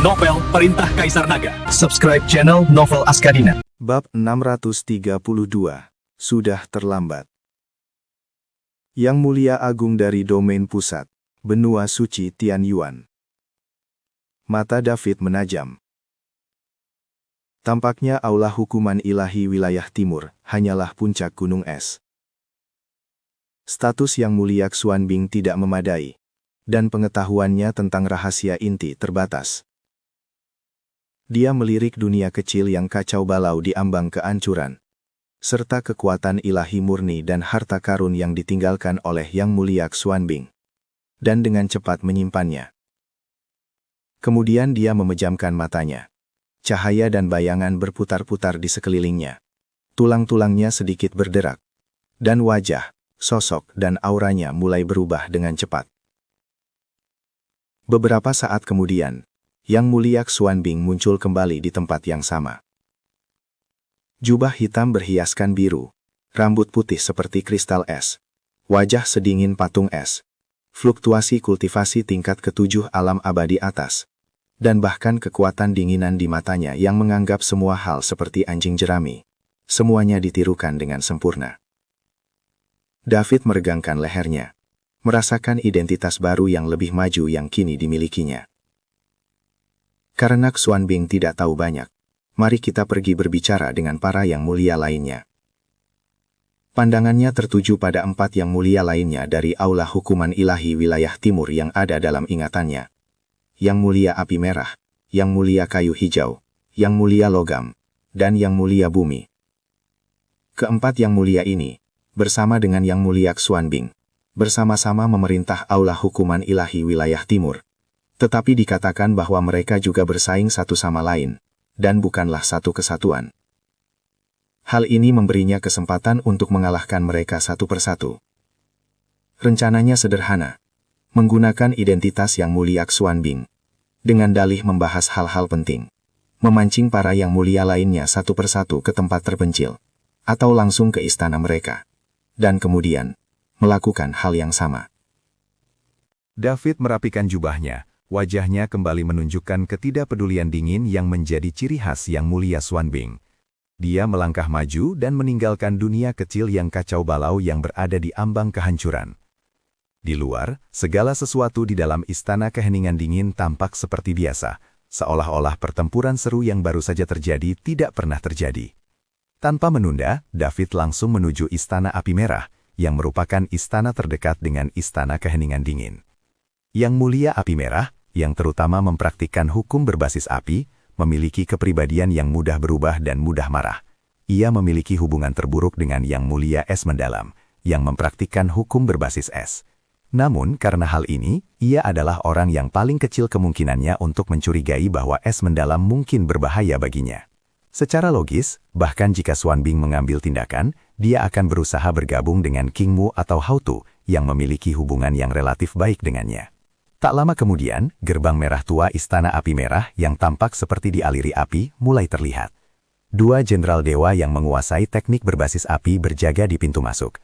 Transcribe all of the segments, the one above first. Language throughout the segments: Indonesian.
Novel Perintah Kaisar Naga. Subscribe channel Novel Askadina. Bab 632. Sudah terlambat. Yang Mulia Agung dari Domain Pusat, Benua Suci Tianyuan. Mata David menajam. Tampaknya aula hukuman ilahi wilayah timur hanyalah puncak gunung es. Status Yang Mulia Xuanbing tidak memadai, dan pengetahuannya tentang rahasia inti terbatas. Dia melirik dunia kecil yang kacau balau di ambang kehancuran, serta kekuatan ilahi murni dan harta karun yang ditinggalkan oleh Yang Mulia Xuanbing, dan dengan cepat menyimpannya. Kemudian dia memejamkan matanya. Cahaya dan bayangan berputar-putar di sekelilingnya. Tulang-tulangnya sedikit berderak, dan wajah, sosok, dan auranya mulai berubah dengan cepat. Beberapa saat kemudian, Yang Mulia Xuanbing muncul kembali di tempat yang sama. Jubah hitam berhiaskan biru, rambut putih seperti kristal es, wajah sedingin patung es, fluktuasi kultivasi tingkat ketujuh alam abadi atas, dan bahkan kekuatan dinginan di matanya yang menganggap semua hal seperti anjing jerami. Semuanya ditirukan dengan sempurna. David meregangkan lehernya, merasakan identitas baru yang lebih maju yang kini dimilikinya. Karena Xuanbing tidak tahu banyak, mari kita pergi berbicara dengan para yang mulia lainnya. Pandangannya tertuju pada 4 yang mulia lainnya dari aula hukuman ilahi wilayah timur yang ada dalam ingatannya. Yang Mulia Api Merah, Yang Mulia Kayu Hijau, Yang Mulia Logam, dan Yang Mulia Bumi. Keempat yang mulia ini, bersama dengan Yang Mulia Xuanbing, bersama-sama memerintah aula hukuman ilahi wilayah timur. Tetapi dikatakan bahwa mereka juga bersaing satu sama lain, dan bukanlah satu kesatuan. Hal ini memberinya kesempatan untuk mengalahkan mereka satu persatu. Rencananya sederhana, menggunakan identitas Yang Mulia Xuanbing, dengan dalih membahas hal-hal penting, memancing para yang mulia lainnya satu persatu ke tempat terpencil, atau langsung ke istana mereka, dan kemudian melakukan hal yang sama. David merapikan jubahnya. Wajahnya kembali menunjukkan ketidakpedulian dingin yang menjadi ciri khas Yang Mulia Xuanbing. Dia melangkah maju dan meninggalkan dunia kecil yang kacau balau yang berada di ambang kehancuran. Di luar, segala sesuatu di dalam istana keheningan dingin tampak seperti biasa, seolah-olah pertempuran seru yang baru saja terjadi tidak pernah terjadi. Tanpa menunda, David langsung menuju Istana Api Merah, yang merupakan istana terdekat dengan Istana Keheningan Dingin. Yang Mulia Api Merah, yang terutama mempraktikkan hukum berbasis api, memiliki kepribadian yang mudah berubah dan mudah marah. Ia memiliki hubungan terburuk dengan Yang Mulia Es Mendalam, yang mempraktikkan hukum berbasis es. Namun, karena hal ini, ia adalah orang yang paling kecil kemungkinannya untuk mencurigai bahwa es mendalam mungkin berbahaya baginya. Secara logis, bahkan jika Xuanbing mengambil tindakan, dia akan berusaha bergabung dengan King Mu atau Hautu, yang memiliki hubungan yang relatif baik dengannya. Tak lama kemudian, gerbang merah tua Istana Api Merah yang tampak seperti dialiri api mulai terlihat. 2 jenderal dewa yang menguasai teknik berbasis api berjaga di pintu masuk.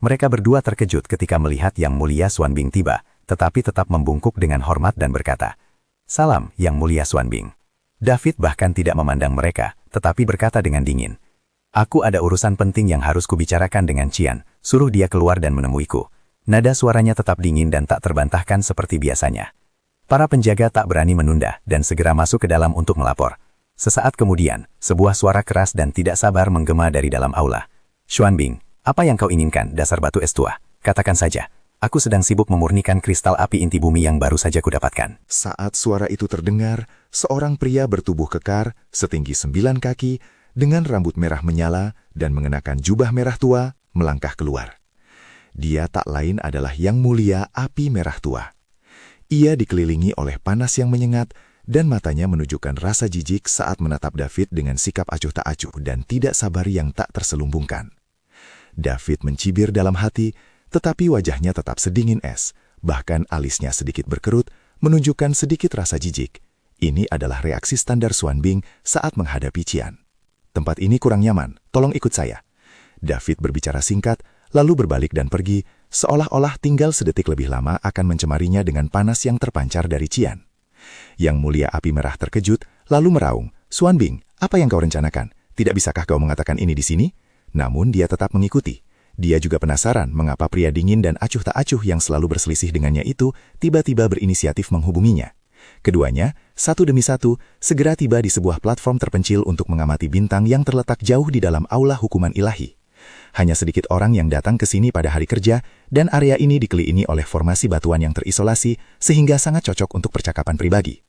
Mereka berdua terkejut ketika melihat Yang Mulia Xuanbing tiba, tetapi tetap membungkuk dengan hormat dan berkata, "Salam, Yang Mulia Xuanbing." David bahkan tidak memandang mereka, tetapi berkata dengan dingin, "Aku ada urusan penting yang harus kubicarakan dengan Qian, suruh dia keluar dan menemuiku." Nada suaranya tetap dingin dan tak terbantahkan seperti biasanya. Para penjaga tak berani menunda dan segera masuk ke dalam untuk melapor. Sesaat kemudian, sebuah suara keras dan tidak sabar menggema dari dalam aula. "Xuanbing, apa yang kau inginkan, dasar batu es tua? Katakan saja, aku sedang sibuk memurnikan kristal api inti bumi yang baru saja kudapatkan." Saat suara itu terdengar, seorang pria bertubuh kekar, setinggi 9 kaki, dengan rambut merah menyala dan mengenakan jubah merah tua, melangkah keluar. Dia tak lain adalah Yang Mulia Api Merah Tua. Ia dikelilingi oleh panas yang menyengat, dan matanya menunjukkan rasa jijik saat menatap David dengan sikap acuh tak acuh dan tidak sabar yang tak terselubungkan. David mencibir dalam hati, tetapi wajahnya tetap sedingin es, bahkan alisnya sedikit berkerut, menunjukkan sedikit rasa jijik. Ini adalah reaksi standar Xuanbing saat menghadapi Qian. "Tempat ini kurang nyaman, tolong ikut saya." David berbicara singkat, lalu berbalik dan pergi, seolah-olah tinggal sedetik lebih lama akan mencemarinya dengan panas yang terpancar dari Qian. Yang Mulia Api Merah terkejut, lalu meraung, "Xuanbing, apa yang kau rencanakan? Tidak bisakah kau mengatakan ini di sini?" Namun dia tetap mengikuti. Dia juga penasaran mengapa pria dingin dan acuh tak acuh yang selalu berselisih dengannya itu tiba-tiba berinisiatif menghubunginya. Keduanya, satu demi satu, segera tiba di sebuah platform terpencil untuk mengamati bintang yang terletak jauh di dalam aula hukuman ilahi. Hanya sedikit orang yang datang ke sini pada hari kerja, dan area ini dikelilingi oleh formasi batuan yang terisolasi sehingga sangat cocok untuk percakapan pribadi.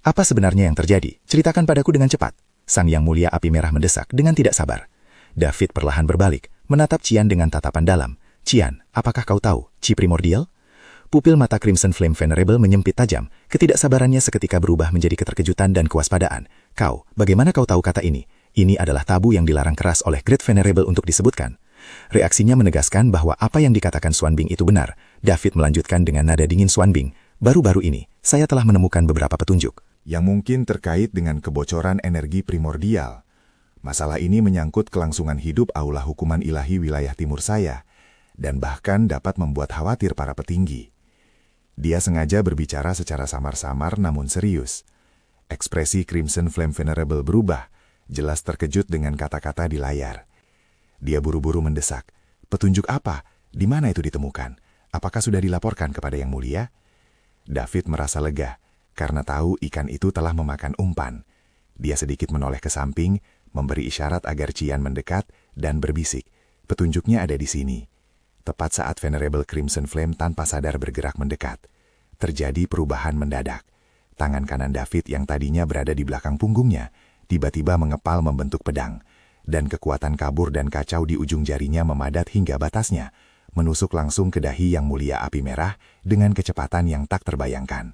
"Apa sebenarnya yang terjadi? Ceritakan padaku dengan cepat." Sang Yang Mulia Api Merah mendesak dengan tidak sabar. David perlahan berbalik, menatap Qian dengan tatapan dalam. "Qian, apakah kau tahu Qi primordial?" Pupil mata Crimson Flame Venerable menyempit tajam, ketidaksabarannya seketika berubah menjadi keterkejutan dan kewaspadaan. "Kau, bagaimana kau tahu kata ini? Ini adalah tabu yang dilarang keras oleh Great Venerable untuk disebutkan." Reaksinya menegaskan bahwa apa yang dikatakan Xuanbing itu benar. David melanjutkan dengan nada dingin, "Xuanbing, baru-baru ini, saya telah menemukan beberapa petunjuk yang mungkin terkait dengan kebocoran energi primordial. Masalah ini menyangkut kelangsungan hidup aula hukuman ilahi wilayah timur saya, dan bahkan dapat membuat khawatir para petinggi." Dia sengaja berbicara secara samar-samar namun serius. Ekspresi Crimson Flame Venerable berubah, jelas terkejut dengan kata-kata di layar. Dia buru-buru mendesak, "Petunjuk apa? Di mana itu ditemukan? Apakah sudah dilaporkan kepada Yang Mulia?" David merasa lega, karena tahu ikan itu telah memakan umpan. Dia sedikit menoleh ke samping, memberi isyarat agar Qian mendekat, dan berbisik, "Petunjuknya ada di sini." Tepat saat Venerable Crimson Flame tanpa sadar bergerak mendekat, terjadi perubahan mendadak. Tangan kanan David yang tadinya berada di belakang punggungnya, tiba-tiba mengepal membentuk pedang, dan kekuatan kabur dan kacau di ujung jarinya memadat hingga batasnya, menusuk langsung ke dahi Yang Mulia Api Merah dengan kecepatan yang tak terbayangkan.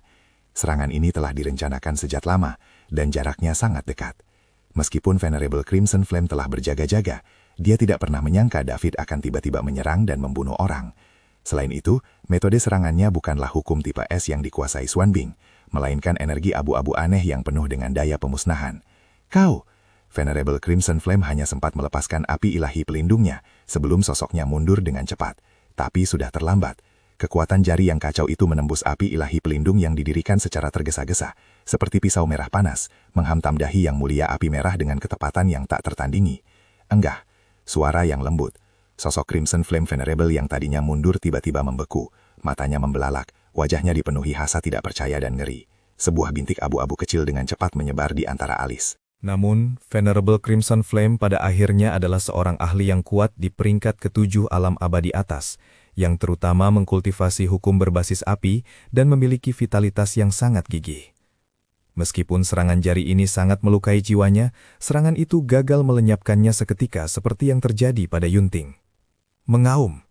Serangan ini telah direncanakan sejak lama, dan jaraknya sangat dekat. Meskipun Venerable Crimson Flame telah berjaga-jaga, dia tidak pernah menyangka David akan tiba-tiba menyerang dan membunuh orang. Selain itu, metode serangannya bukanlah hukum tipe S yang dikuasai Xuanbing, melainkan energi abu-abu aneh yang penuh dengan daya pemusnahan. "Kau!" Venerable Crimson Flame hanya sempat melepaskan api ilahi pelindungnya sebelum sosoknya mundur dengan cepat. Tapi sudah terlambat. Kekuatan jari yang kacau itu menembus api ilahi pelindung yang didirikan secara tergesa-gesa, seperti pisau merah panas, menghantam dahi Yang Mulia Api Merah dengan ketepatan yang tak tertandingi. Enggak, suara yang lembut. Sosok Crimson Flame Venerable yang tadinya mundur tiba-tiba membeku, matanya membelalak, wajahnya dipenuhi rasa tidak percaya dan ngeri. Sebuah bintik abu-abu kecil dengan cepat menyebar di antara alis. Namun, Venerable Crimson Flame pada akhirnya adalah seorang ahli yang kuat di peringkat ke-7 alam abadi atas, yang terutama mengkultivasi hukum berbasis api dan memiliki vitalitas yang sangat gigih. Meskipun serangan jari ini sangat melukai jiwanya, serangan itu gagal melenyapkannya seketika seperti yang terjadi pada Yunting. Mengaum.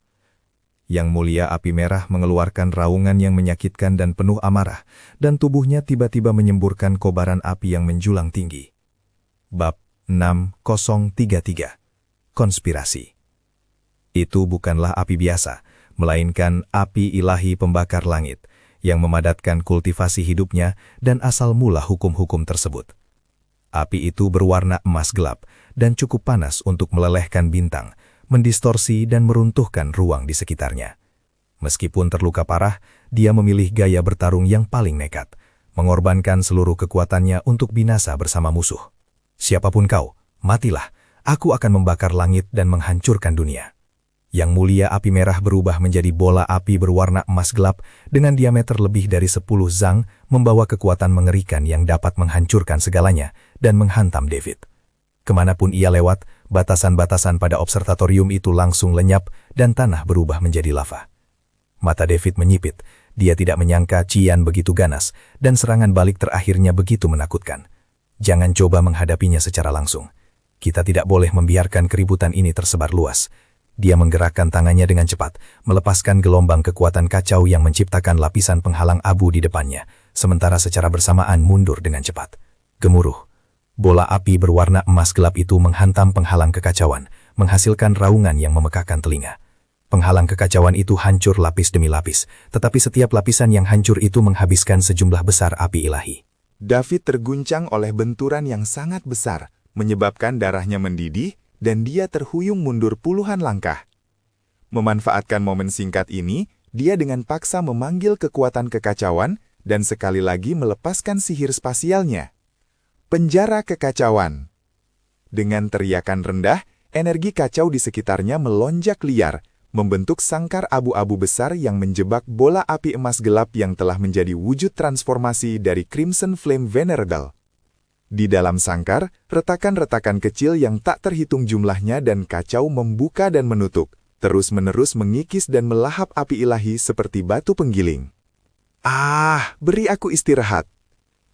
Yang Mulia Api Merah mengeluarkan raungan yang menyakitkan dan penuh amarah, dan tubuhnya tiba-tiba menyemburkan kobaran api yang menjulang tinggi. Bab 6033. Konspirasi. Itu bukanlah api biasa, melainkan api ilahi pembakar langit, yang memadatkan kultivasi hidupnya dan asal mula hukum-hukum tersebut. Api itu berwarna emas gelap dan cukup panas untuk melelehkan bintang, mendistorsi dan meruntuhkan ruang di sekitarnya. Meskipun terluka parah, dia memilih gaya bertarung yang paling nekat, mengorbankan seluruh kekuatannya untuk binasa bersama musuh. "Siapapun kau, matilah, aku akan membakar langit dan menghancurkan dunia." Yang Mulia Api Merah berubah menjadi bola api berwarna emas gelap dengan diameter lebih dari 10 zang, membawa kekuatan mengerikan yang dapat menghancurkan segalanya dan menghantam David. Kemanapun ia lewat, batasan-batasan pada observatorium itu langsung lenyap dan tanah berubah menjadi lava. Mata David menyipit, dia tidak menyangka Qian begitu ganas dan serangan balik terakhirnya begitu menakutkan. Jangan coba menghadapinya secara langsung. Kita tidak boleh membiarkan keributan ini tersebar luas. Dia menggerakkan tangannya dengan cepat, melepaskan gelombang kekuatan kacau yang menciptakan lapisan penghalang abu di depannya, sementara secara bersamaan mundur dengan cepat. Gemuruh. Bola api berwarna emas gelap itu menghantam penghalang kekacauan, menghasilkan raungan yang memekakkan telinga. Penghalang kekacauan itu hancur lapis demi lapis, tetapi setiap lapisan yang hancur itu menghabiskan sejumlah besar api ilahi. David terguncang oleh benturan yang sangat besar, menyebabkan darahnya mendidih, dan dia terhuyung mundur puluhan langkah. Memanfaatkan momen singkat ini, dia dengan paksa memanggil kekuatan kekacauan dan sekali lagi melepaskan sihir spasialnya. Penjara kekacauan. Dengan teriakan rendah, energi kacau di sekitarnya melonjak liar, membentuk sangkar abu-abu besar yang menjebak bola api emas gelap yang telah menjadi wujud transformasi dari Crimson Flame Venerable. Di dalam sangkar, retakan-retakan kecil yang tak terhitung jumlahnya dan kacau membuka dan menutup, terus-menerus mengikis dan melahap api ilahi seperti batu penggiling. Beri aku istirahat.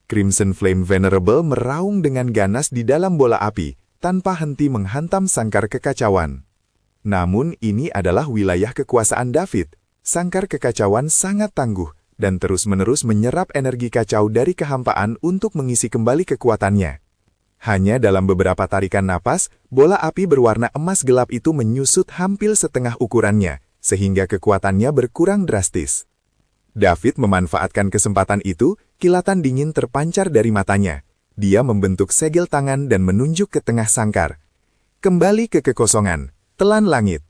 Crimson Flame Venerable meraung dengan ganas di dalam bola api, tanpa henti menghantam sangkar kekacauan. Namun ini adalah wilayah kekuasaan David. Sangkar kekacauan sangat tangguh dan terus-menerus menyerap energi kacau dari kehampaan untuk mengisi kembali kekuatannya. Hanya dalam beberapa tarikan napas, bola api berwarna emas gelap itu menyusut hampir setengah ukurannya, sehingga kekuatannya berkurang drastis. David memanfaatkan kesempatan itu, kilatan dingin terpancar dari matanya. Dia membentuk segel tangan dan menunjuk ke tengah sangkar. Kembali ke kekosongan. Telan langit.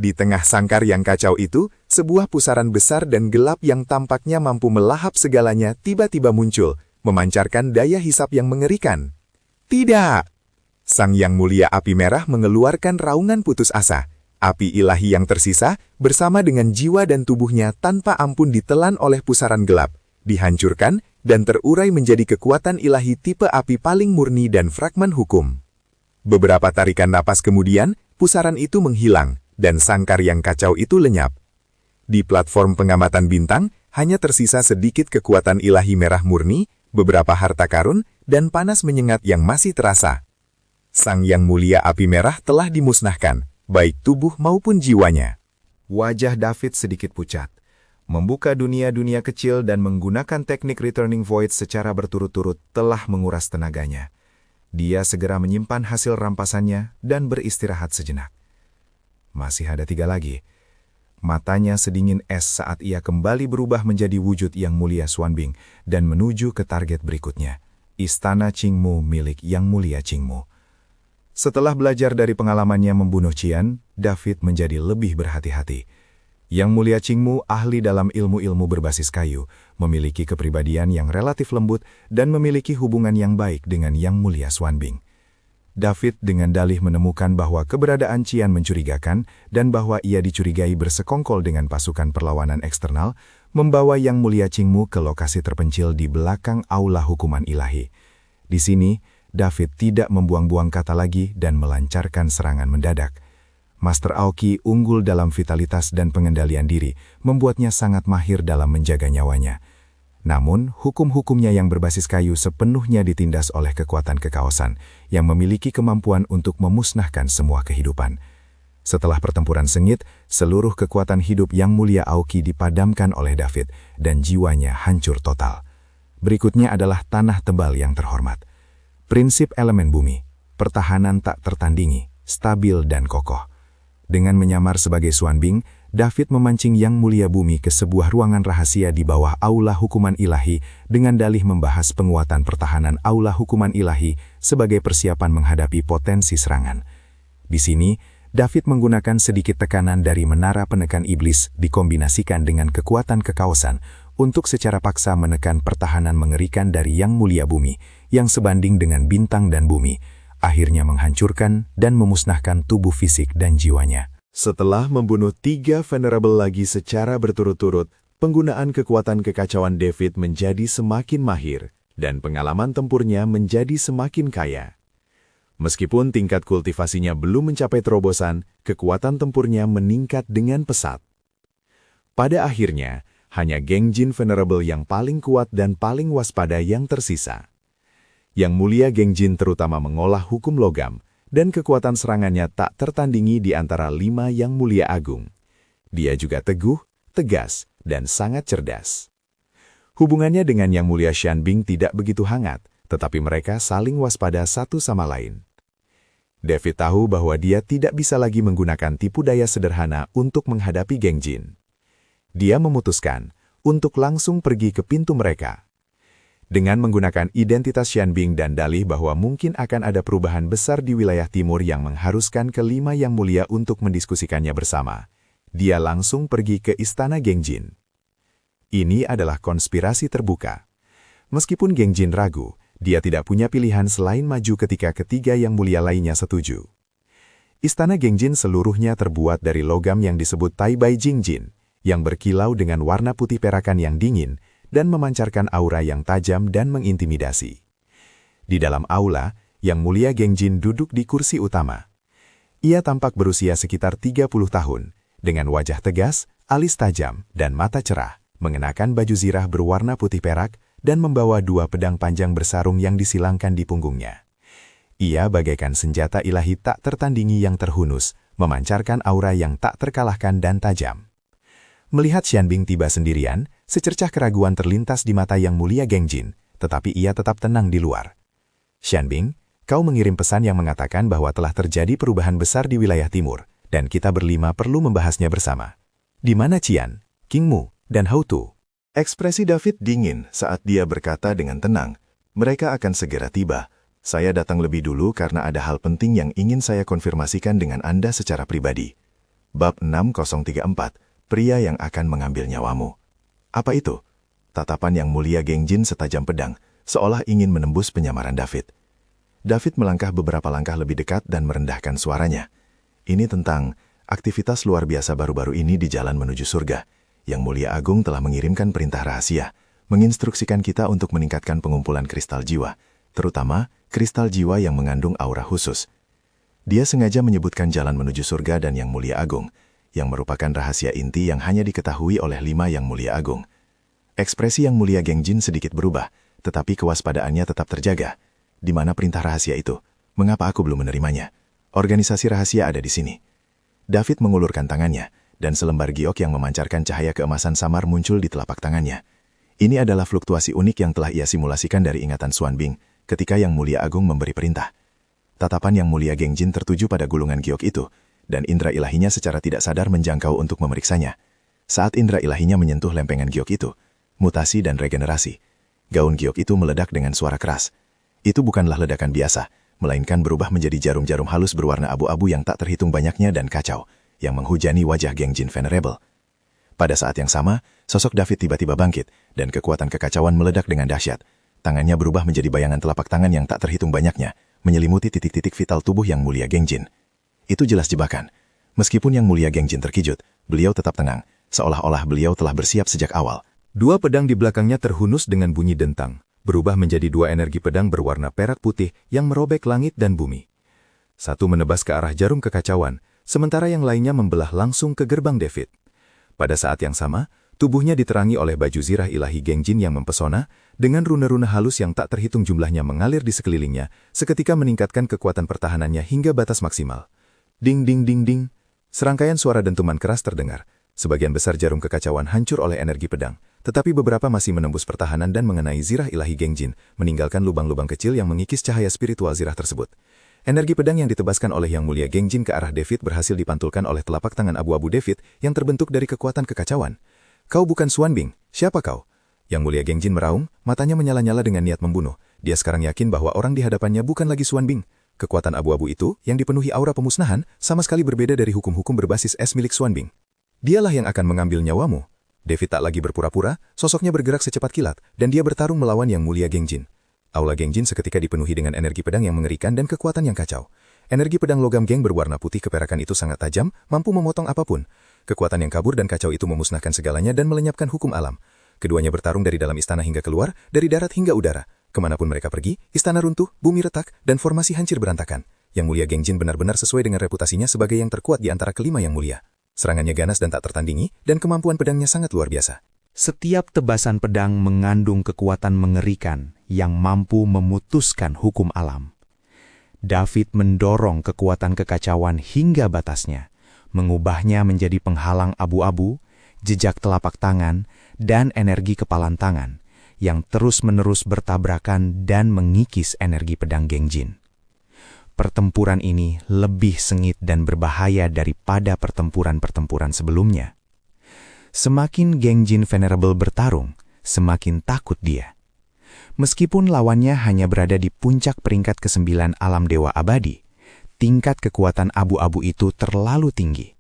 Di tengah sangkar yang kacau itu, sebuah pusaran besar dan gelap yang tampaknya mampu melahap segalanya tiba-tiba muncul, memancarkan daya hisap yang mengerikan. Tidak! Sang Yang Mulia Api Merah mengeluarkan raungan putus asa. Api ilahi yang tersisa, bersama dengan jiwa dan tubuhnya tanpa ampun ditelan oleh pusaran gelap, dihancurkan, dan terurai menjadi kekuatan ilahi tipe api paling murni dan fragmen hukum. Beberapa tarikan napas kemudian, pusaran itu menghilang, dan sangkar yang kacau itu lenyap. Di platform pengamatan bintang, hanya tersisa sedikit kekuatan ilahi merah murni, beberapa harta karun, dan panas menyengat yang masih terasa. Sang Yang Mulia Api Merah telah dimusnahkan, baik tubuh maupun jiwanya. Wajah David sedikit pucat. Membuka dunia-dunia kecil dan menggunakan teknik Returning Void secara berturut-turut telah menguras tenaganya. Dia segera menyimpan hasil rampasannya dan beristirahat sejenak. Masih ada 3 lagi. Matanya sedingin es saat ia kembali berubah menjadi wujud Yang Mulia Xuanbing dan menuju ke target berikutnya, Istana Qingmu milik Yang Mulia Qingmu. Setelah belajar dari pengalamannya membunuh Qian, David menjadi lebih berhati-hati. Yang Mulia Qingmu ahli dalam ilmu-ilmu berbasis kayu, memiliki kepribadian yang relatif lembut dan memiliki hubungan yang baik dengan Yang Mulia Xuanbing. David dengan dalih menemukan bahwa keberadaan Qian mencurigakan dan bahwa ia dicurigai bersekongkol dengan pasukan perlawanan eksternal, membawa Yang Mulia Qingmu ke lokasi terpencil di belakang aula hukuman ilahi. Di sini, David tidak membuang-buang kata lagi dan melancarkan serangan mendadak. Master Aoki unggul dalam vitalitas dan pengendalian diri, membuatnya sangat mahir dalam menjaga nyawanya. Namun, hukum-hukumnya yang berbasis kayu sepenuhnya ditindas oleh kekuatan kekaosan, yang memiliki kemampuan untuk memusnahkan semua kehidupan. Setelah pertempuran sengit, seluruh kekuatan hidup Yang Mulia Aoki dipadamkan oleh David, dan jiwanya hancur total. Berikutnya adalah tanah tebal yang terhormat. Prinsip elemen bumi, pertahanan tak tertandingi, stabil dan kokoh. Dengan menyamar sebagai Xuanbing, David memancing Yang Mulia Bumi ke sebuah ruangan rahasia di bawah aula hukuman ilahi dengan dalih membahas penguatan pertahanan aula hukuman ilahi sebagai persiapan menghadapi potensi serangan. Di sini, David menggunakan sedikit tekanan dari menara penekan iblis dikombinasikan dengan kekuatan kekaosan untuk secara paksa menekan pertahanan mengerikan dari Yang Mulia Bumi yang sebanding dengan bintang dan bumi, akhirnya menghancurkan dan memusnahkan tubuh fisik dan jiwanya. Setelah membunuh 3 Venerable lagi secara berturut-turut, penggunaan kekuatan kekacauan David menjadi semakin mahir, dan pengalaman tempurnya menjadi semakin kaya. Meskipun tingkat kultivasinya belum mencapai terobosan, kekuatan tempurnya meningkat dengan pesat. Pada akhirnya, hanya Gengjin Venerable yang paling kuat dan paling waspada yang tersisa. Yang Mulia Gengjin terutama mengolah hukum logam, dan kekuatan serangannya tak tertandingi di antara 5 Yang Mulia Agung. Dia juga teguh, tegas, dan sangat cerdas. Hubungannya dengan Yang Mulia Xuanbing tidak begitu hangat, tetapi mereka saling waspada satu sama lain. David tahu bahwa dia tidak bisa lagi menggunakan tipu daya sederhana untuk menghadapi Gengjin. Dia memutuskan untuk langsung pergi ke pintu mereka. Dengan menggunakan identitas Xuanbing dan dalih bahwa mungkin akan ada perubahan besar di wilayah timur yang mengharuskan ke-5 Yang Mulia untuk mendiskusikannya bersama, dia langsung pergi ke istana Gengjin. Ini adalah konspirasi terbuka. Meskipun Gengjin ragu, dia tidak punya pilihan selain maju ketika ketiga yang mulia lainnya setuju. Istana Gengjin seluruhnya terbuat dari logam yang disebut Taibai Jingjin, yang berkilau dengan warna putih perakan yang dingin dan memancarkan aura yang tajam dan mengintimidasi. Di dalam aula, Yang Mulia Gengjin duduk di kursi utama. Ia tampak berusia sekitar 30 tahun, dengan wajah tegas, alis tajam, dan mata cerah, mengenakan baju zirah berwarna putih perak, dan membawa 2 pedang panjang bersarung yang disilangkan di punggungnya. Ia bagaikan senjata ilahi tak tertandingi yang terhunus, memancarkan aura yang tak terkalahkan dan tajam. Melihat Xianbing tiba sendirian, secercah keraguan terlintas di mata Yang Mulia Gengjin, tetapi ia tetap tenang di luar. Xianbing, kau mengirim pesan yang mengatakan bahwa telah terjadi perubahan besar di wilayah timur, dan kita berlima perlu membahasnya bersama. Di mana Qian, King Mu, dan Hou Tu? Ekspresi David dingin saat dia berkata dengan tenang, mereka akan segera tiba. Saya datang lebih dulu karena ada hal penting yang ingin saya konfirmasikan dengan Anda secara pribadi. Bab 6034, pria yang akan mengambil nyawamu. Apa itu? Tatapan Yang Mulia Gengjin setajam pedang, seolah ingin menembus penyamaran David. David melangkah beberapa langkah lebih dekat dan merendahkan suaranya. Ini tentang aktivitas luar biasa baru-baru ini di jalan menuju surga. Yang Mulia Agung telah mengirimkan perintah rahasia, menginstruksikan kita untuk meningkatkan pengumpulan kristal jiwa, terutama kristal jiwa yang mengandung aura khusus. Dia sengaja menyebutkan jalan menuju surga dan Yang Mulia Agung, yang merupakan rahasia inti yang hanya diketahui oleh 5 Yang Mulia Agung. Ekspresi Yang Mulia Gengjin sedikit berubah, tetapi kewaspadaannya tetap terjaga. Di mana perintah rahasia itu? Mengapa aku belum menerimanya? Organisasi rahasia ada di sini. David mengulurkan tangannya, dan selembar giok yang memancarkan cahaya keemasan samar muncul di telapak tangannya. Ini adalah fluktuasi unik yang telah ia simulasikan dari ingatan Xuanbing ketika Yang Mulia Agung memberi perintah. Tatapan Yang Mulia Gengjin tertuju pada gulungan giok itu, dan indera ilahinya secara tidak sadar menjangkau untuk memeriksanya. Saat indera ilahinya menyentuh lempengan giok itu, mutasi dan regenerasi, gaun giok itu meledak dengan suara keras. Itu bukanlah ledakan biasa, melainkan berubah menjadi jarum-jarum halus berwarna abu-abu yang tak terhitung banyaknya dan kacau, yang menghujani wajah Gengjin Venerable. Pada saat yang sama, sosok David tiba-tiba bangkit, dan kekuatan kekacauan meledak dengan dahsyat. Tangannya berubah menjadi bayangan telapak tangan yang tak terhitung banyaknya, menyelimuti titik-titik vital tubuh Yang Mulia Gengjin. Itu jelas jebakan. Meskipun Yang Mulia Gengjin terkejut, beliau tetap tenang, seolah-olah beliau telah bersiap sejak awal. 2 pedang di belakangnya terhunus dengan bunyi dentang, berubah menjadi 2 energi pedang berwarna perak putih yang merobek langit dan bumi. Satu menebas ke arah jarum kekacauan, sementara yang lainnya membelah langsung ke gerbang David. Pada saat yang sama, tubuhnya diterangi oleh baju zirah ilahi Gengjin yang mempesona, dengan runa-runa halus yang tak terhitung jumlahnya mengalir di sekelilingnya, seketika meningkatkan kekuatan pertahanannya hingga batas maksimal. Ding ding ding ding, serangkaian suara dentuman keras terdengar. Sebagian besar jarum kekacauan hancur oleh energi pedang, tetapi beberapa masih menembus pertahanan dan mengenai zirah ilahi Gengjin, meninggalkan lubang-lubang kecil yang mengikis cahaya spiritual zirah tersebut. Energi pedang yang ditebaskan oleh Yang Mulia Gengjin ke arah David berhasil dipantulkan oleh telapak tangan abu-abu David yang terbentuk dari kekuatan kekacauan. Kau bukan Xuanbing, siapa kau? Yang Mulia Gengjin meraung, matanya menyala-nyala dengan niat membunuh. Dia sekarang yakin bahwa orang di hadapannya bukan lagi Xuanbing. Kekuatan abu-abu itu, yang dipenuhi aura pemusnahan, sama sekali berbeda dari hukum-hukum berbasis es milik Xuanbing. Dialah yang akan mengambil nyawamu. David tak lagi berpura-pura, sosoknya bergerak secepat kilat, dan dia bertarung melawan Yang Mulia Gengjin. Aula Gengjin seketika dipenuhi dengan energi pedang yang mengerikan dan kekuatan yang kacau. Energi pedang logam geng berwarna putih keperakan itu sangat tajam, mampu memotong apapun. Kekuatan yang kabur dan kacau itu memusnahkan segalanya dan melenyapkan hukum alam. Keduanya bertarung dari dalam istana hingga keluar, dari darat hingga udara. Kemanapun mereka pergi, istana runtuh, bumi retak, dan formasi hancur berantakan. Yang Mulia Gengjin benar-benar sesuai dengan reputasinya sebagai yang terkuat di antara kelima Yang Mulia. Serangannya ganas dan tak tertandingi, dan kemampuan pedangnya sangat luar biasa. Setiap tebasan pedang mengandung kekuatan mengerikan yang mampu memutuskan hukum alam. David mendorong kekuatan kekacauan hingga batasnya, mengubahnya menjadi penghalang abu-abu, jejak telapak tangan, dan energi kepalan tangan, yang terus-menerus bertabrakan dan mengikis energi pedang Gengjin. Pertempuran ini lebih sengit dan berbahaya daripada pertempuran-pertempuran sebelumnya. Semakin Gengjin Venerable bertarung, semakin takut dia. Meskipun lawannya hanya berada di puncak peringkat ke-9 alam dewa abadi, tingkat kekuatan abu-abu itu terlalu tinggi.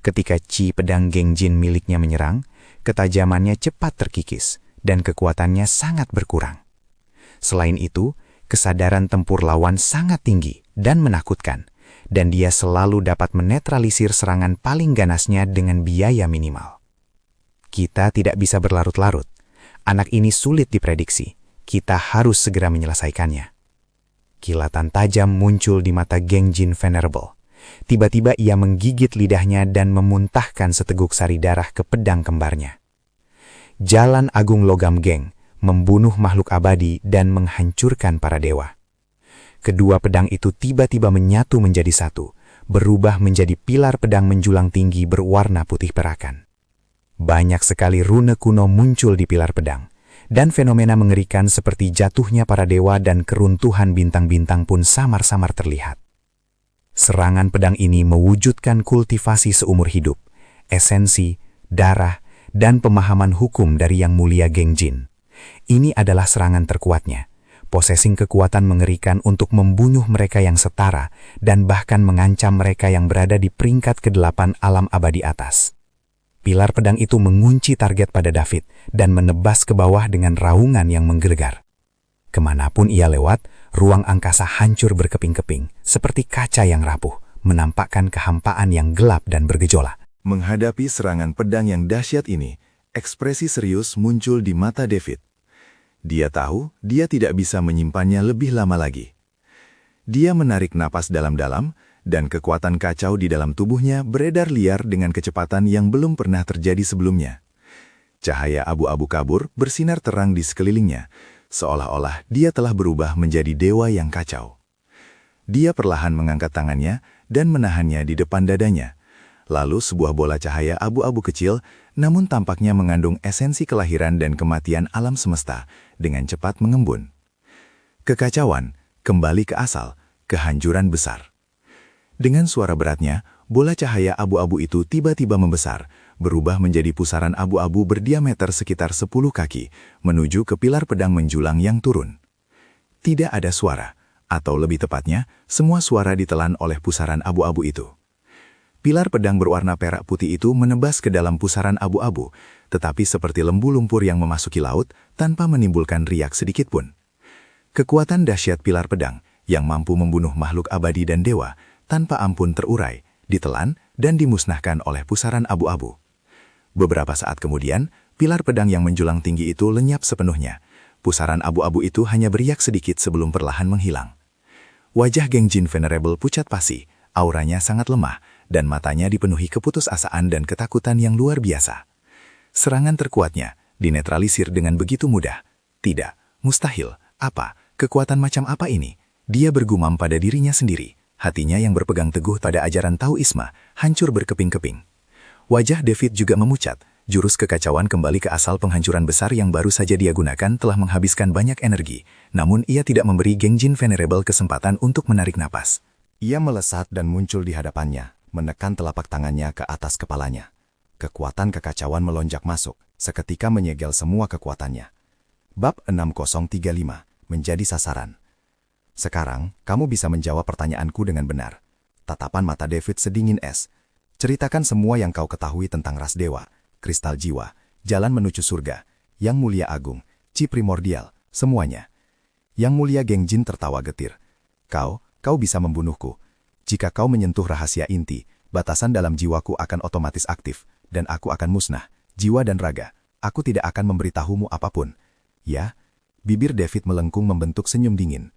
Ketika chi pedang Gengjin miliknya menyerang, ketajamannya cepat terkikis dan kekuatannya sangat berkurang. Selain itu, kesadaran tempur lawan sangat tinggi dan menakutkan, dan dia selalu dapat menetralisir serangan paling ganasnya dengan biaya minimal. Kita tidak bisa berlarut-larut. Anak ini sulit diprediksi. Kita harus segera menyelesaikannya. Kilatan tajam muncul di mata Gengjin Venerable. Tiba-tiba ia menggigit lidahnya dan memuntahkan seteguk sari darah ke pedang kembarnya. Jalan agung logam Geng membunuh makhluk abadi dan menghancurkan para dewa. Kedua pedang itu tiba-tiba menyatu menjadi satu, berubah menjadi pilar pedang menjulang tinggi berwarna putih perakan. Banyak sekali rune kuno muncul di pilar pedang, dan fenomena mengerikan seperti jatuhnya para dewa dan keruntuhan bintang-bintang pun samar-samar terlihat. Serangan pedang ini mewujudkan kultivasi seumur hidup, esensi, darah, dan pemahaman hukum dari Yang Mulia Gengjin. Ini adalah serangan terkuatnya, posesing kekuatan mengerikan untuk membunuh mereka yang setara dan bahkan mengancam mereka yang berada di peringkat ke-8 alam abadi atas. Pilar pedang itu mengunci target pada David dan menebas ke bawah dengan raungan yang menggelegar. Kemanapun ia lewat, ruang angkasa hancur berkeping-keping, seperti kaca yang rapuh, menampakkan kehampaan yang gelap dan bergejolak. Menghadapi serangan pedang yang dahsyat ini, ekspresi serius muncul di mata David. Dia tahu dia tidak bisa menyimpannya lebih lama lagi. Dia menarik napas dalam-dalam, dan kekuatan kacau di dalam tubuhnya beredar liar dengan kecepatan yang belum pernah terjadi sebelumnya. Cahaya abu-abu kabur bersinar terang di sekelilingnya, seolah-olah dia telah berubah menjadi dewa yang kacau. Dia perlahan mengangkat tangannya dan menahannya di depan dadanya. Lalu sebuah bola cahaya abu-abu kecil, namun tampaknya mengandung esensi kelahiran dan kematian alam semesta, dengan cepat mengembun. Kekacauan kembali ke asal, kehancuran besar. Dengan suara beratnya, bola cahaya abu-abu itu tiba-tiba membesar, berubah menjadi pusaran abu-abu berdiameter sekitar 10 kaki, menuju ke pilar pedang menjulang yang turun. Tidak ada suara, atau lebih tepatnya, semua suara ditelan oleh pusaran abu-abu itu. Pilar pedang berwarna perak putih itu menebas ke dalam pusaran abu-abu, tetapi seperti lembu lumpur yang memasuki laut tanpa menimbulkan riak sedikitpun. Kekuatan dahsyat pilar pedang, yang mampu membunuh makhluk abadi dan dewa, tanpa ampun terurai, ditelan, dan dimusnahkan oleh pusaran abu-abu. Beberapa saat kemudian, pilar pedang yang menjulang tinggi itu lenyap sepenuhnya. Pusaran abu-abu itu hanya beriak sedikit sebelum perlahan menghilang. Wajah Gengjin Venerable pucat pasi, auranya sangat lemah, dan matanya dipenuhi keputusasaan dan ketakutan yang luar biasa. Serangan terkuatnya dinetralisir dengan begitu mudah. Tidak, mustahil, apa, kekuatan macam apa ini? Dia bergumam pada dirinya sendiri. Hatinya yang berpegang teguh pada ajaran Taoisme hancur berkeping-keping. Wajah David juga memucat. Jurus kekacauan kembali ke asal penghancuran besar yang baru saja dia gunakan telah menghabiskan banyak energi. Namun ia tidak memberi Gengjin Venerable kesempatan untuk menarik napas. Ia melesat dan muncul di hadapannya, menekan telapak tangannya ke atas kepalanya. Kekuatan kekacauan melonjak masuk, seketika menyegel semua kekuatannya. Bab 6035, menjadi sasaran. Sekarang, kamu bisa menjawab pertanyaanku dengan benar. Tatapan mata David sedingin es. Ceritakan semua yang kau ketahui tentang ras dewa, kristal jiwa, jalan menuju surga, Yang Mulia Agung, Chi Primordial, semuanya. Yang Mulia Gengjin tertawa getir. Kau bisa membunuhku. Jika kau menyentuh rahasia inti, batasan dalam jiwaku akan otomatis aktif, dan aku akan musnah, jiwa dan raga. Aku tidak akan memberitahumu apapun. Ya, bibir David melengkung membentuk senyum dingin.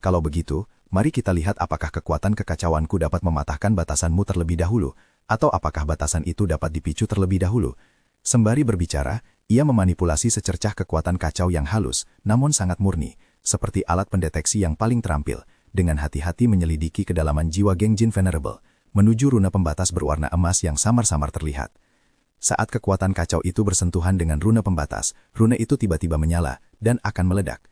Kalau begitu, mari kita lihat apakah kekuatan kekacauanku dapat mematahkan batasanmu terlebih dahulu, atau apakah batasan itu dapat dipicu terlebih dahulu. Sembari berbicara, ia memanipulasi secercah kekuatan kacau yang halus, namun sangat murni, seperti alat pendeteksi yang paling terampil, dengan hati-hati menyelidiki kedalaman jiwa Gengjin Venerable, menuju runa pembatas berwarna emas yang samar-samar terlihat. Saat kekuatan kacau itu bersentuhan dengan runa pembatas, runa itu tiba-tiba menyala, dan akan meledak.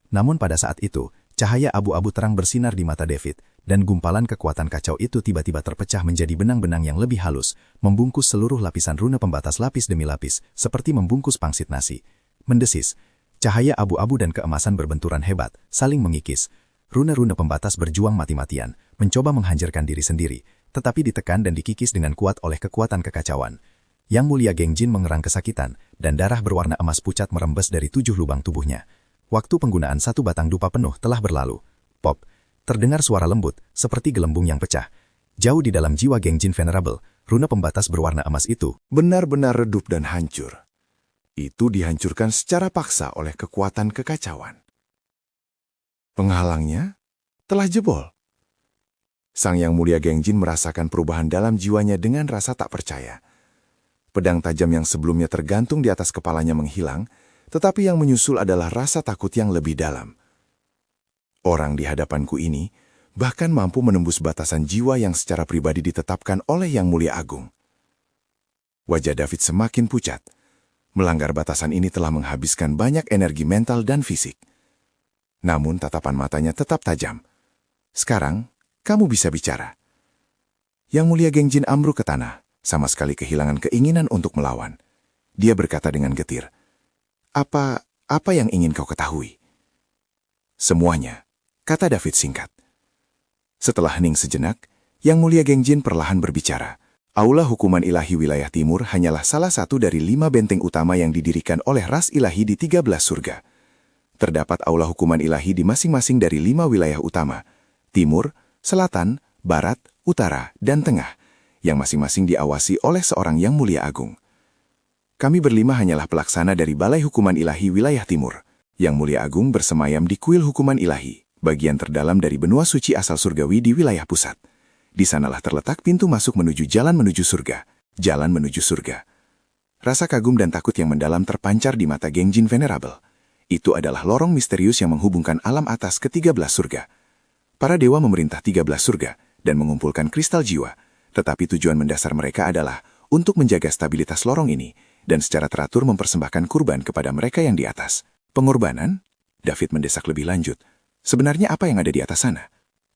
Namun pada saat itu, cahaya abu-abu terang bersinar di mata David, dan gumpalan kekuatan kacau itu tiba-tiba terpecah menjadi benang-benang yang lebih halus, membungkus seluruh lapisan runa pembatas lapis demi lapis, seperti membungkus pangsit nasi. Mendesis, cahaya abu-abu dan keemasan berbenturan hebat, saling mengikis. Runa-runa pembatas berjuang mati-matian, mencoba menghancurkan diri sendiri, tetapi ditekan dan dikikis dengan kuat oleh kekuatan kekacauan. Yang Mulia Gengjin mengerang kesakitan, dan darah berwarna emas pucat merembes dari 7 lubang tubuhnya. Waktu penggunaan 1 batang dupa penuh telah berlalu. Pop, terdengar suara lembut, seperti gelembung yang pecah. Jauh di dalam jiwa Gengjin Venerable, runa pembatas berwarna emas itu benar-benar redup dan hancur. Itu dihancurkan secara paksa oleh kekuatan kekacauan. Penghalangnya telah jebol. Sang Yang Mulia Gengjin merasakan perubahan dalam jiwanya dengan rasa tak percaya. Pedang tajam yang sebelumnya tergantung di atas kepalanya menghilang, tetapi yang menyusul adalah rasa takut yang lebih dalam. Orang di hadapanku ini bahkan mampu menembus batasan jiwa yang secara pribadi ditetapkan oleh Yang Mulia Agung. Wajah David semakin pucat. Melanggar batasan ini telah menghabiskan banyak energi mental dan fisik. Namun tatapan matanya tetap tajam. Sekarang, kamu bisa bicara. Yang Mulia Gengjin ambruk ke tanah, sama sekali kehilangan keinginan untuk melawan. Dia berkata dengan getir, Apa yang ingin kau ketahui? Semuanya, kata David singkat. Setelah hening sejenak, Yang Mulia Gengjin perlahan berbicara. Aula Hukuman Ilahi Wilayah Timur hanyalah salah satu dari 5 benteng utama yang didirikan oleh ras ilahi di 13 surga. Terdapat Aula Hukuman Ilahi di masing-masing dari 5 wilayah utama, Timur, Selatan, Barat, Utara, dan Tengah, yang masing-masing diawasi oleh seorang Yang Mulia Agung. Kami berlima hanyalah pelaksana dari Balai Hukuman Ilahi Wilayah Timur. Yang Mulia Agung bersemayam di kuil Hukuman Ilahi, bagian terdalam dari benua suci asal surgawi di wilayah pusat. Di sanalah terletak pintu masuk menuju jalan menuju surga. Jalan menuju surga. Rasa kagum dan takut yang mendalam terpancar di mata Gengjin Venerable. Itu adalah lorong misterius yang menghubungkan alam atas ke 13 surga. Para dewa memerintah 13 surga dan mengumpulkan kristal jiwa, tetapi tujuan mendasar mereka adalah untuk menjaga stabilitas lorong ini dan secara teratur mempersembahkan kurban kepada mereka yang di atas. Pengorbanan? David mendesak lebih lanjut. Sebenarnya apa yang ada di atas sana?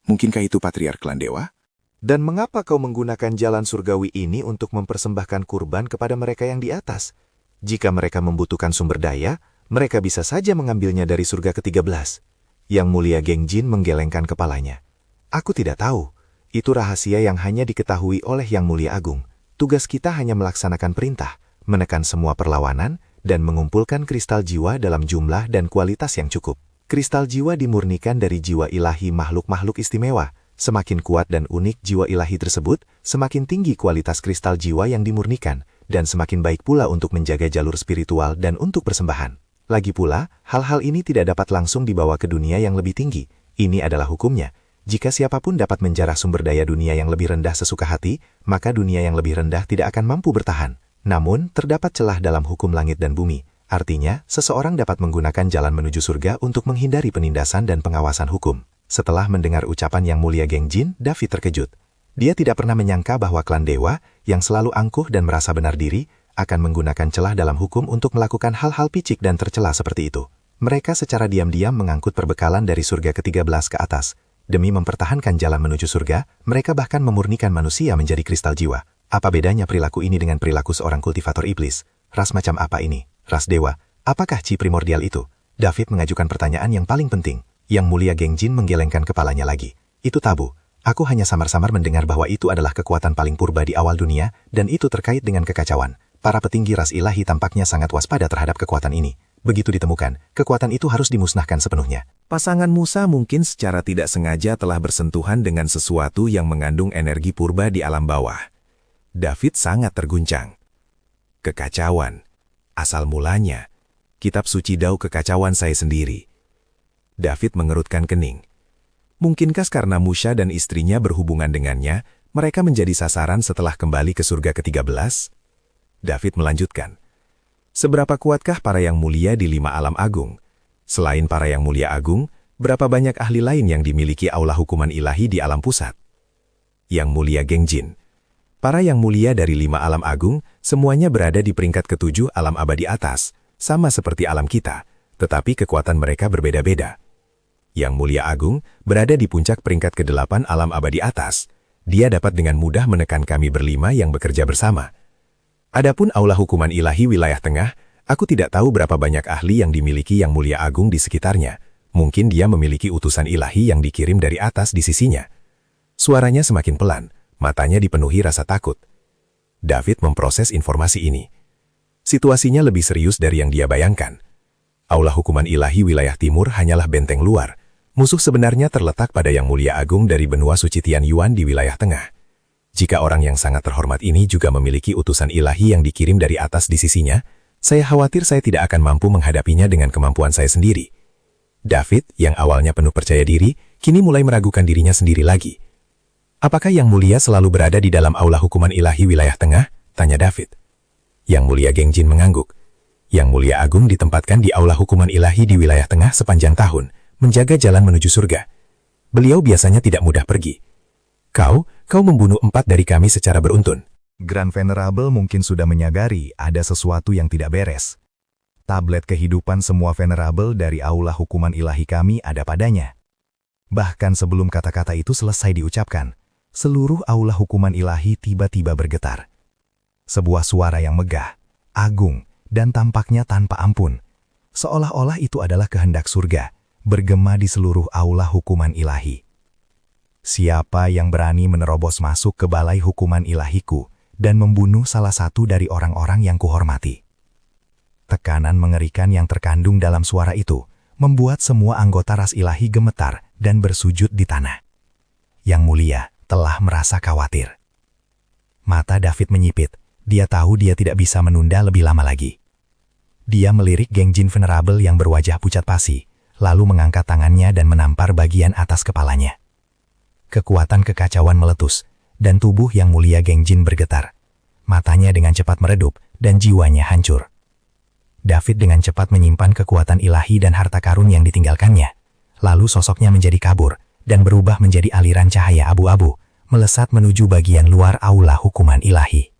Mungkinkah itu patriark klan dewa? Dan mengapa kau menggunakan jalan surgawi ini untuk mempersembahkan kurban kepada mereka yang di atas? Jika mereka membutuhkan sumber daya, mereka bisa saja mengambilnya dari surga ke-13. Yang Mulia Gengjin menggelengkan kepalanya. Aku tidak tahu. Itu rahasia yang hanya diketahui oleh Yang Mulia Agung. Tugas kita hanya melaksanakan perintah, menekan semua perlawanan, dan mengumpulkan kristal jiwa dalam jumlah dan kualitas yang cukup. Kristal jiwa dimurnikan dari jiwa ilahi makhluk-makhluk istimewa. Semakin kuat dan unik jiwa ilahi tersebut, semakin tinggi kualitas kristal jiwa yang dimurnikan, dan semakin baik pula untuk menjaga jalur spiritual dan untuk persembahan. Lagi pula, hal-hal ini tidak dapat langsung dibawa ke dunia yang lebih tinggi. Ini adalah hukumnya. Jika siapapun dapat menjarah sumber daya dunia yang lebih rendah sesuka hati, maka dunia yang lebih rendah tidak akan mampu bertahan. Namun, terdapat celah dalam hukum langit dan bumi. Artinya, seseorang dapat menggunakan jalan menuju surga untuk menghindari penindasan dan pengawasan hukum. Setelah mendengar ucapan Yang Mulia Gengjin, David terkejut. Dia tidak pernah menyangka bahwa klan dewa, yang selalu angkuh dan merasa benar diri, akan menggunakan celah dalam hukum untuk melakukan hal-hal picik dan tercela seperti itu. Mereka secara diam-diam mengangkut perbekalan dari surga ke-13 ke atas. Demi mempertahankan jalan menuju surga, mereka bahkan memurnikan manusia menjadi kristal jiwa. Apa bedanya perilaku ini dengan perilaku seorang kultivator iblis? Ras macam apa ini? Ras dewa? Apakah chi primordial itu? David mengajukan pertanyaan yang paling penting. Yang Mulia Gengjin menggelengkan kepalanya lagi. Itu tabu. Aku hanya samar-samar mendengar bahwa itu adalah kekuatan paling purba di awal dunia, dan itu terkait dengan kekacauan. Para petinggi ras ilahi tampaknya sangat waspada terhadap kekuatan ini. Begitu ditemukan, kekuatan itu harus dimusnahkan sepenuhnya. Pasangan Musa mungkin secara tidak sengaja telah bersentuhan dengan sesuatu yang mengandung energi purba di alam bawah. David sangat terguncang. Kekacauan. Asal mulanya. Kitab suci Dao kekacauan saya sendiri. David mengerutkan kening. Mungkinkah karena Musa dan istrinya berhubungan dengannya, mereka menjadi sasaran setelah kembali ke surga ke-13? David melanjutkan. Seberapa kuatkah para yang mulia di 5 alam agung? Selain para yang mulia agung, berapa banyak ahli lain yang dimiliki aula hukuman ilahi di alam pusat? Yang Mulia Gengjin. Para yang mulia dari 5 alam agung, semuanya berada di peringkat ke-7 alam abadi atas, sama seperti alam kita, tetapi kekuatan mereka berbeda-beda. Yang Mulia Agung berada di puncak peringkat ke-8 alam abadi atas. Dia dapat dengan mudah menekan kami berlima yang bekerja bersama. Adapun aula hukuman ilahi wilayah tengah, aku tidak tahu berapa banyak ahli yang dimiliki Yang Mulia Agung di sekitarnya. Mungkin dia memiliki utusan ilahi yang dikirim dari atas di sisinya. Suaranya semakin pelan, Matanya dipenuhi rasa takut. David memproses informasi ini. Situasinya lebih serius dari yang dia bayangkan. Aula hukuman ilahi wilayah timur hanyalah benteng luar. Musuh sebenarnya terletak pada Yang Mulia Agung dari benua suci Tian Yuan di wilayah tengah. Jika orang yang sangat terhormat ini juga memiliki utusan ilahi yang dikirim dari atas di sisinya, saya khawatir saya tidak akan mampu menghadapinya dengan kemampuan saya sendiri. David, yang awalnya penuh percaya diri, kini mulai meragukan dirinya sendiri lagi. Apakah Yang Mulia selalu berada di dalam aula hukuman ilahi wilayah tengah? Tanya David. Yang Mulia Gengjin mengangguk. Yang Mulia Agung ditempatkan di aula hukuman ilahi di wilayah tengah sepanjang tahun, menjaga jalan menuju surga. Beliau biasanya tidak mudah pergi. Kau membunuh 4 dari kami secara beruntun. Grand Venerable mungkin sudah menyadari ada sesuatu yang tidak beres. Tablet kehidupan semua Venerable dari aula hukuman ilahi kami ada padanya. Bahkan sebelum kata-kata itu selesai diucapkan, seluruh aula hukuman ilahi tiba-tiba bergetar. Sebuah suara yang megah, agung, dan tampaknya tanpa ampun. Seolah-olah itu adalah kehendak surga, bergema di seluruh aula hukuman ilahi. Siapa yang berani menerobos masuk ke balai hukuman ilahiku dan membunuh salah satu dari orang-orang yang kuhormati? Tekanan mengerikan yang terkandung dalam suara itu membuat semua anggota ras ilahi gemetar dan bersujud di tanah. Yang Mulia telah merasa khawatir. Mata David menyipit. Dia tahu dia tidak bisa menunda lebih lama lagi. Dia melirik Gengjin Venerable yang berwajah pucat pasi, lalu mengangkat tangannya dan menampar bagian atas kepalanya. Kekuatan kekacauan meletus, dan tubuh Yang Mulia Gengjin bergetar. Matanya dengan cepat meredup, dan jiwanya hancur. David dengan cepat menyimpan kekuatan ilahi dan harta karun yang ditinggalkannya. Lalu sosoknya menjadi kabur, dan berubah menjadi aliran cahaya abu-abu, melesat menuju bagian luar aula hukuman ilahi.